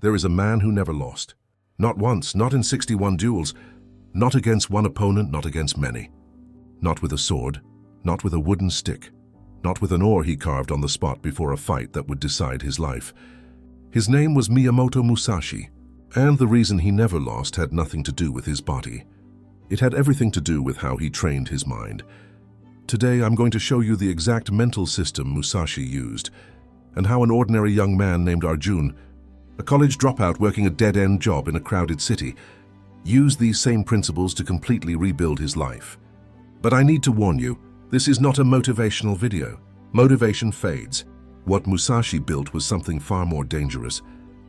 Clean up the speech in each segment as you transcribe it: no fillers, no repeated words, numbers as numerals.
There is a man who never lost. Not once, not in 61 duels, not against one opponent, not against many. Not with a sword, not with a wooden stick, not with an oar he carved on the spot before a fight that would decide his life. His name was Miyamoto Musashi, and the reason he never lost had nothing to do with his body. It had everything to do with how he trained his mind. Today I'm going to show you the exact mental system Musashi used, and how an ordinary young man named Arjun, a college dropout working a dead-end job in a crowded city, used these same principles to completely rebuild his life. But I need to warn you, this is not a motivational video. Motivation fades. What Musashi built was something far more dangerous,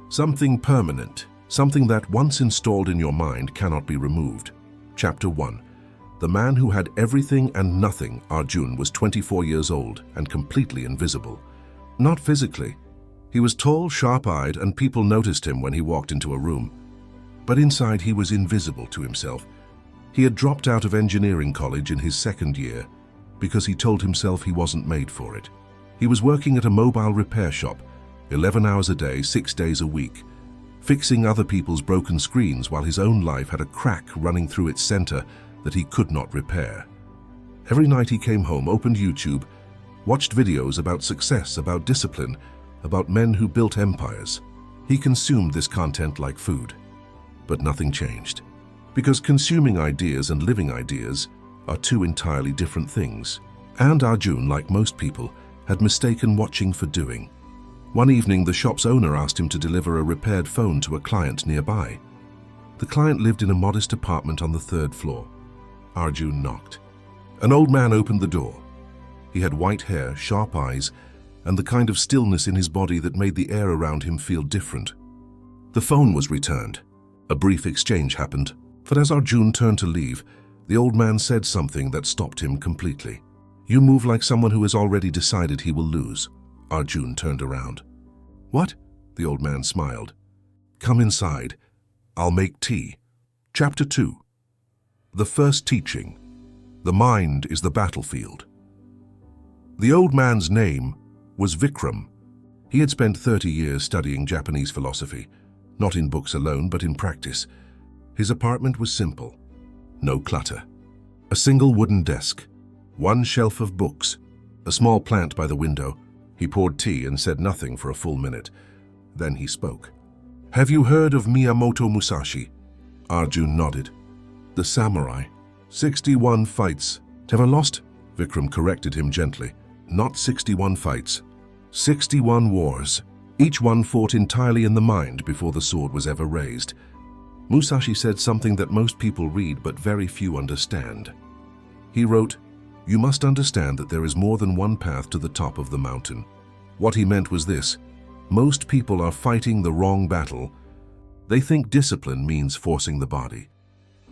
something permanent, something that once installed in your mind cannot be removed. Chapter 1. The man who had everything and nothing. Arjun was 24 years old and completely invisible. Not physically. He was tall, sharp-eyed, and people noticed him when he walked into a room. But inside he was invisible to himself. He had dropped out of engineering college in his second year because he told himself he wasn't made for it. He was working at a mobile repair shop, 11 hours a day, 6 days a week, fixing other people's broken screens while his own life had a crack running through its center that he could not repair. Every night he came home, opened YouTube, watched videos about success, about discipline, about men who built empires. He consumed this content like food. But nothing changed. Because consuming ideas and living ideas are two entirely different things. And Arjun, like most people, had mistaken watching for doing. One evening, the shop's owner asked him to deliver a repaired phone to a client nearby. The client lived in a modest apartment on the 3rd floor. Arjun knocked. An old man opened the door. He had white hair, sharp eyes, and the kind of stillness in his body that made the air around him feel different. The phone was returned. A brief exchange happened, but as Arjun turned to leave, the old man said something that stopped him completely. "You move like someone who has already decided he will lose." Arjun turned around. "What?" The old man smiled. "Come inside. I'll make tea." Chapter 2. The first teaching. The mind is the battlefield. The old man's name was Vikram. He had spent 30 years studying Japanese philosophy, not in books alone, but in practice. His apartment was simple. No clutter. A single wooden desk, one shelf of books, a small plant by the window. He poured tea and said nothing for a full minute. Then he spoke. "Have you heard of Miyamoto Musashi?" Arjun nodded. "The samurai. 61 fights. Never lost?" Vikram corrected him gently. "Not 61 fights. 61 wars. Each one fought entirely in the mind before the sword was ever raised." Musashi said something that most people read but very few understand. He wrote, "You must understand that there is more than one path to the top of the mountain." What he meant was this: most people are fighting the wrong battle. They think discipline means forcing the body.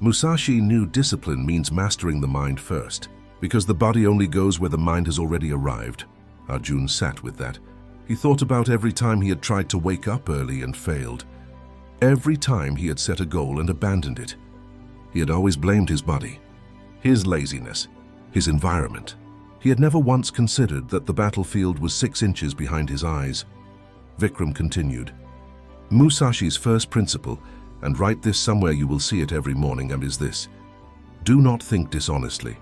Musashi knew discipline means mastering the mind first, because the body only goes where the mind has already arrived. Arjun sat with that. He thought about every time he had tried to wake up early and failed. Every time he had set a goal and abandoned it. He had always blamed his body, his laziness, his environment. He had never once considered that the battlefield was 6 inches behind his eyes. Vikram continued. Musashi's first principle, and write this somewhere, you will see it every morning, and is this: do not think dishonestly.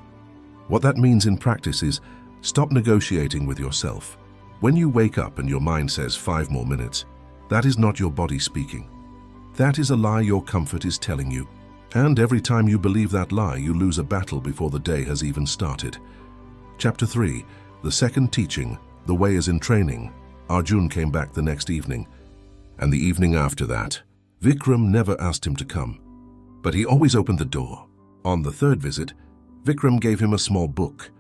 What that means in practice is stop negotiating with yourself. When you wake up and your mind says 5 more minutes, that is not your body speaking. That is a lie your comfort is telling you. And every time you believe that lie, you lose a battle before the day has even started. Chapter 3. The second teaching. The way is in training. Arjun came back the next evening. And the evening after that. Vikram never asked him to come, but he always opened the door. On the 3rd visit, Vikram gave him a small book.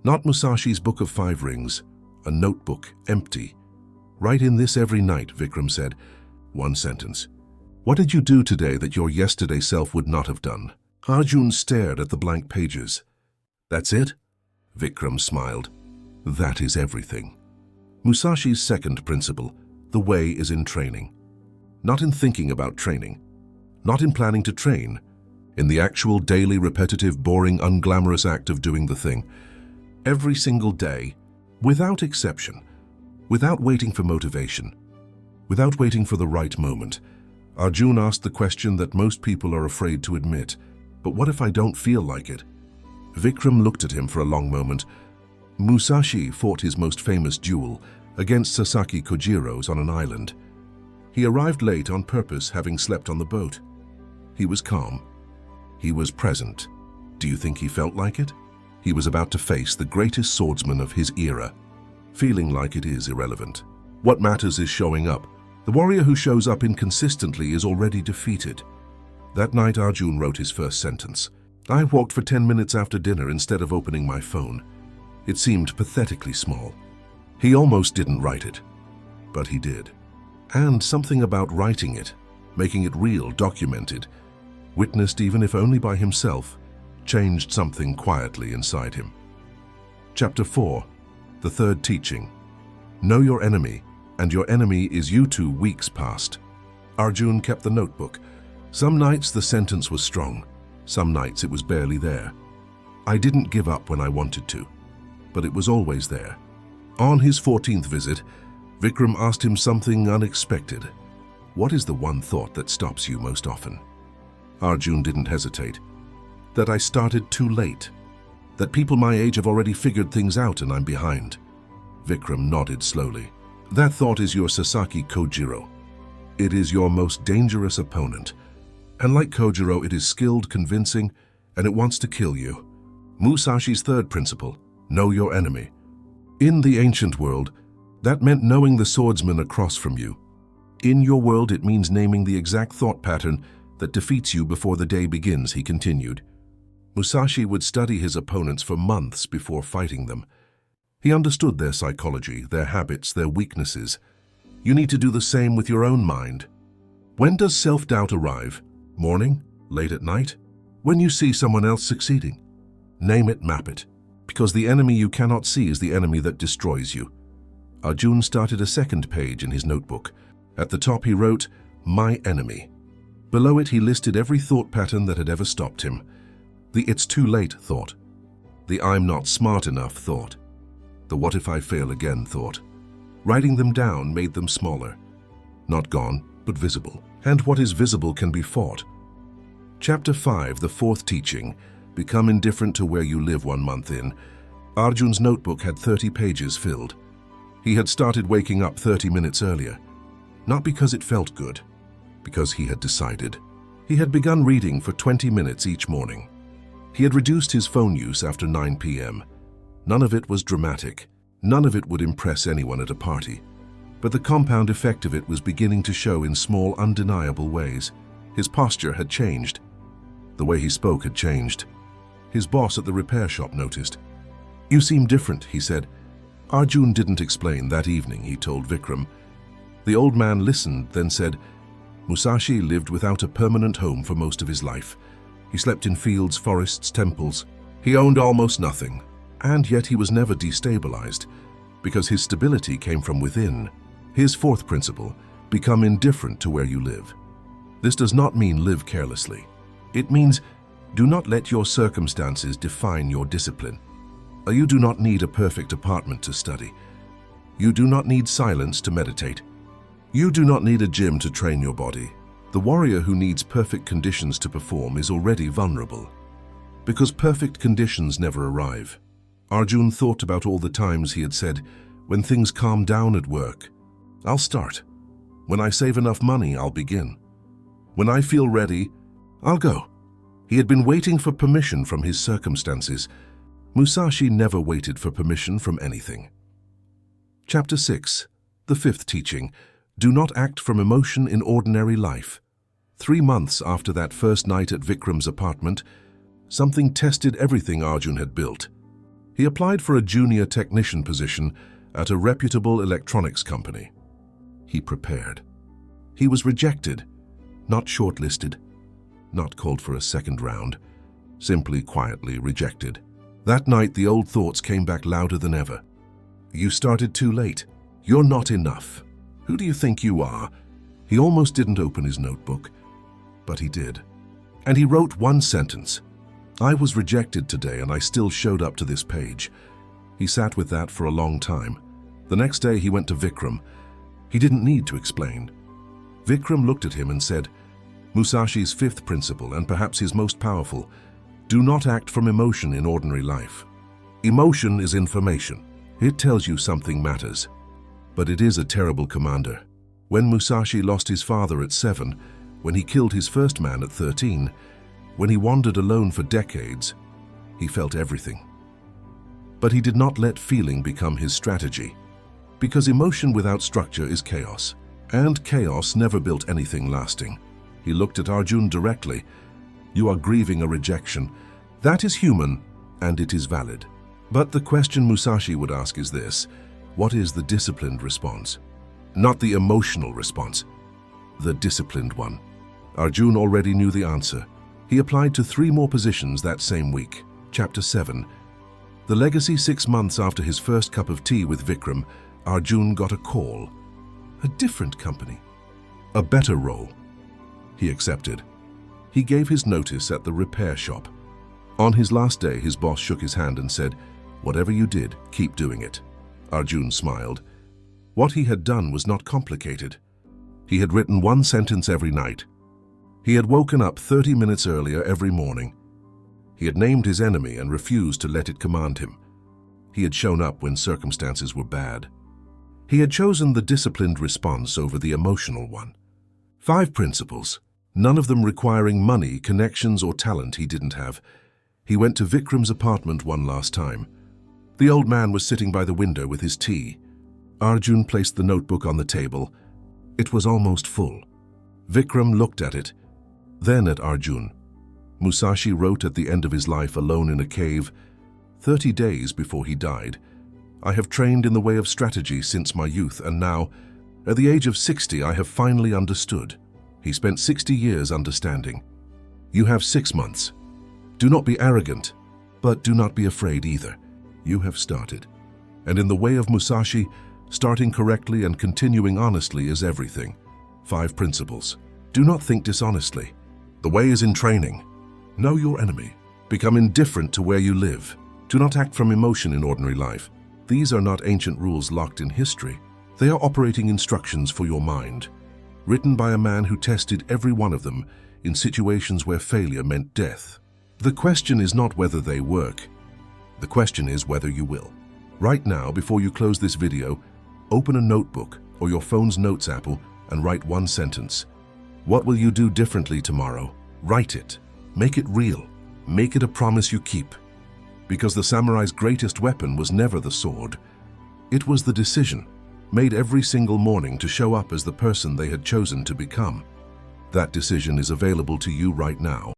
Not Musashi's Book of 5 Rings, a notebook, empty. "Write in this every night," Vikram said. 1 sentence. "What did you do today that your yesterday self would not have done?" Arjun stared at the blank pages. "That's it?" Vikram smiled. "That is everything." Musashi's second principle. The way is in training. Not in thinking about training, not in planning to train, in the actual daily, repetitive, boring, unglamorous act of doing the thing. Every single day, without exception, without waiting for motivation. Without waiting for the right moment, Arjun asked the question that most people are afraid to admit. But what if I don't feel like it? Vikram looked at him for a long moment. Musashi fought his most famous duel against Sasaki Kojiro's on an island. He arrived late on purpose, having slept on the boat. He was calm. He was present. Do you think he felt like it? He was about to face the greatest swordsman of his era. Feeling like it is irrelevant. What matters is showing up. The warrior who shows up inconsistently is already defeated. That night, Arjun wrote his first sentence. I walked for 10 minutes after dinner instead of opening my phone. It seemed pathetically small. He almost didn't write it, but he did. And something about writing it, making it real, documented, witnessed even if only by himself, changed something quietly inside him. Chapter 4, the third teaching. Know your enemy, and your enemy is you. 2 weeks passed. Arjun kept the notebook. Some nights the sentence was strong. Some nights it was barely there. I didn't give up when I wanted to, but it was always there. On his 14th visit, Vikram asked him something unexpected. What is the one thought that stops you most often? Arjun didn't hesitate. That I started too late. That people my age have already figured things out and I'm behind. Vikram nodded slowly. That thought is your Sasaki Kojiro. It is your most dangerous opponent. And like Kojiro, it is skilled, convincing, and it wants to kill you. Musashi's third principle, know your enemy. In the ancient world, that meant knowing the swordsman across from you. In your world, it means naming the exact thought pattern that defeats you before the day begins, he continued. Musashi would study his opponents for months before fighting them. He understood their psychology, their habits, their weaknesses. You need to do the same with your own mind. When does self-doubt arrive? Morning? Late at night? When you see someone else succeeding? Name it, map it. Because the enemy you cannot see is the enemy that destroys you. Arjun started a second page in his notebook. At the top he wrote, My enemy. Below it he listed every thought pattern that had ever stopped him. The it's too late thought. The I'm not smart enough thought. The what if I fail again thought. Writing them down made them smaller. Not gone, but visible. And what is visible can be fought. Chapter 5, the fourth teaching. Become indifferent to where you live 1 month in. Arjun's notebook had 30 pages filled. He had started waking up 30 minutes earlier. Not because it felt good, because he had decided. He had begun reading for 20 minutes each morning. He had reduced his phone use after 9 p.m. None of it was dramatic. None of it would impress anyone at a party. But the compound effect of it was beginning to show in small, undeniable ways. His posture had changed. The way he spoke had changed. His boss at the repair shop noticed. You seem different, he said. Arjun didn't explain that evening, he told Vikram. The old man listened, then said, Musashi lived without a permanent home for most of his life. He slept in fields, forests, temples. He owned almost nothing, and yet he was never destabilized, because his stability came from within. His fourth principle, become indifferent to where you live. This does not mean live carelessly. It means do not let your circumstances define your discipline. You do not need a perfect apartment to study. You do not need silence to meditate. You do not need a gym to train your body. The warrior who needs perfect conditions to perform is already vulnerable. Because perfect conditions never arrive. Arjun thought about all the times he had said, when things calm down at work, I'll start. When I save enough money, I'll begin. When I feel ready, I'll go. He had been waiting for permission from his circumstances. Musashi never waited for permission from anything. Chapter 6, the fifth teaching. Do not act from emotion in ordinary life. 3 months after that first night at Vikram's apartment, something tested everything Arjun had built. He applied for a junior technician position at a reputable electronics company. He prepared. He was rejected, not shortlisted, not called for a second round, simply quietly rejected. That night, the old thoughts came back louder than ever. You started too late. You're not enough. Who do you think you are? He almost didn't open his notebook, but he did. And he wrote one sentence. I was rejected today and I still showed up to this page. He sat with that for a long time. The next day he went to Vikram. He didn't need to explain. Vikram looked at him and said, Musashi's fifth principle, and perhaps his most powerful, do not act from emotion in ordinary life. Emotion is information. It tells you something matters. But it is a terrible commander. When Musashi lost his father at 7, when he killed his first man at 13, when he wandered alone for decades, he felt everything. But he did not let feeling become his strategy. Because emotion without structure is chaos, and chaos never built anything lasting. He looked at Arjun directly. You are grieving a rejection. That is human, and it is valid. But the question Musashi would ask is this: what is the disciplined response? Not the emotional response, the disciplined one. Arjun already knew the answer. He applied to 3 more positions that same week. Chapter 7. The legacy. 6 months after his first cup of tea with Vikram, Arjun got a call. A different company. A better role. He accepted. He gave his notice at the repair shop. On his last day, his boss shook his hand and said, "Whatever you did, keep doing it." Arjun smiled. What he had done was not complicated. He had written 1 sentence every night. He had woken up 30 minutes earlier every morning. He had named his enemy and refused to let it command him. He had shown up when circumstances were bad. He had chosen the disciplined response over the emotional one. 5 principles, none of them requiring money, connections, or talent he didn't have. He went to Vikram's apartment one last time. The old man was sitting by the window with his tea. Arjun placed the notebook on the table. It was almost full. Vikram looked at it, then at Arjun. Musashi wrote at the end of his life alone in a cave, 30 days before he died, "I have trained in the way of strategy since my youth, and now, at the age of 60, I have finally understood." He spent 60 years understanding. You have 6 months. Do not be arrogant, but do not be afraid either. You have started. And in the way of Musashi, starting correctly and continuing honestly is everything. 5 principles. Do not think dishonestly. The way is in training. Know your enemy. Become indifferent to where you live. Do not act from emotion in ordinary life. These are not ancient rules locked in history. They are operating instructions for your mind, written by a man who tested every one of them in situations where failure meant death. The question is not whether they work. The question is whether you will. Right now, before you close this video, open a notebook or your phone's notes app and write 1 sentence. What will you do differently tomorrow? Write it. Make it real. Make it a promise you keep. Because the samurai's greatest weapon was never the sword. It was the decision, made every single morning to show up as the person they had chosen to become. That decision is available to you right now.